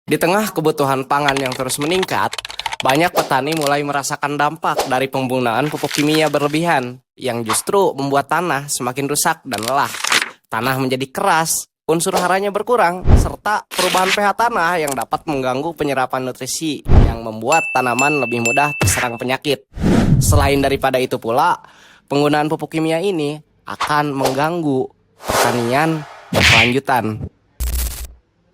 Di tengah kebutuhan pangan yang terus meningkat, banyak petani mulai merasakan dampak dari penggunaan pupuk kimia berlebihan yang justru membuat tanah semakin rusak dan lelah. Tanah menjadi keras, unsur haranya berkurang, serta perubahan pH tanah yang dapat mengganggu penyerapan nutrisi yang membuat tanaman lebih mudah terserang penyakit. Selain daripada itu pula, penggunaan pupuk kimia ini akan mengganggu pertanian berkelanjutan.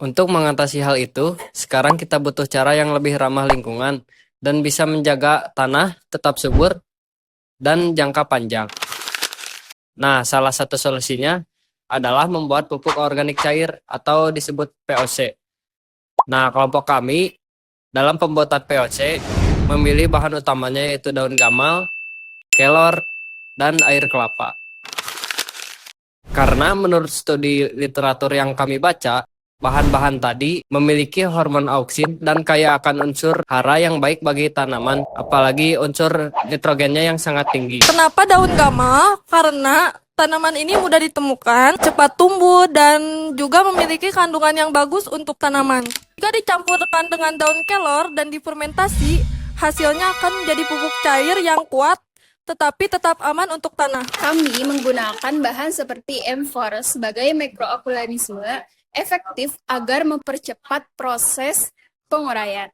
Untuk mengatasi hal itu, sekarang kita butuh cara yang lebih ramah lingkungan dan bisa menjaga tanah tetap subur dan jangka panjang. Nah, salah satu solusinya adalah membuat pupuk organik cair atau disebut POC. Nah, kelompok kami dalam pembuatan POC memilih bahan utamanya yaitu daun gamal, kelor, dan air kelapa. Karena menurut studi literatur yang kami baca, bahan-bahan tadi memiliki hormon auksin dan kaya akan unsur hara yang baik bagi tanaman, apalagi unsur nitrogennya yang sangat tinggi. Kenapa daun gamal? Karena tanaman ini mudah ditemukan, cepat tumbuh, dan juga memiliki kandungan yang bagus untuk tanaman. Jika dicampurkan dengan daun kelor dan difermentasi, hasilnya akan menjadi pupuk cair yang kuat, tetapi tetap aman untuk tanah. Kami menggunakan bahan seperti M4 sebagai mikroorganisme efektif agar mempercepat proses penguraian.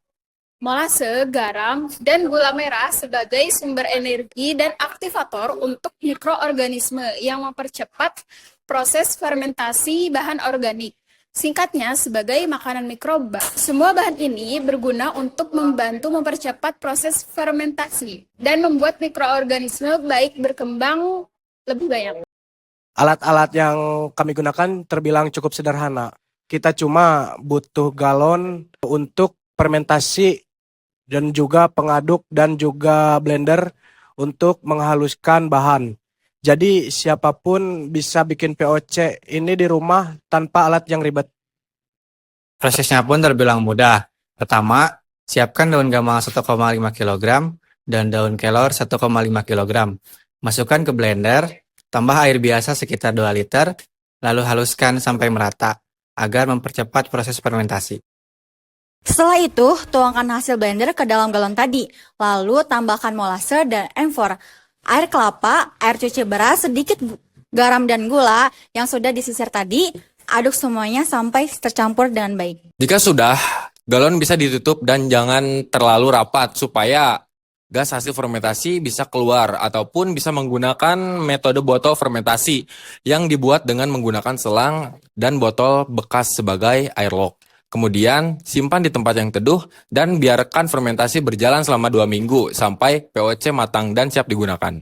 Molase, garam, dan gula merah sebagai sumber energi dan aktivator untuk mikroorganisme yang mempercepat proses fermentasi bahan organik. Singkatnya, sebagai makanan mikroba. Semua bahan ini berguna untuk membantu mempercepat proses fermentasi dan membuat mikroorganisme baik berkembang lebih banyak. Alat-alat yang kami gunakan terbilang cukup sederhana. Kita cuma butuh galon untuk fermentasi dan juga pengaduk dan juga blender untuk menghaluskan bahan. Jadi siapapun bisa bikin POC ini di rumah tanpa alat yang ribet. Prosesnya pun terbilang mudah. Pertama, siapkan daun gamal 1,5 kg dan daun kelor 1,5 kg. Masukkan ke blender, tambah air biasa sekitar 2 liter, lalu haluskan sampai merata agar mempercepat proses fermentasi. Setelah itu, tuangkan hasil blender ke dalam galon tadi, lalu tambahkan molase dan M4, air kelapa, air cuci beras, sedikit garam dan gula yang sudah disisir tadi. Aduk semuanya sampai tercampur dengan baik. Jika sudah, galon bisa ditutup dan jangan terlalu rapat supaya gas hasil fermentasi bisa keluar ataupun bisa menggunakan metode botol fermentasi yang dibuat dengan menggunakan selang dan botol bekas sebagai airlock. Kemudian simpan di tempat yang teduh dan biarkan fermentasi berjalan selama 2 minggu sampai POC matang dan siap digunakan.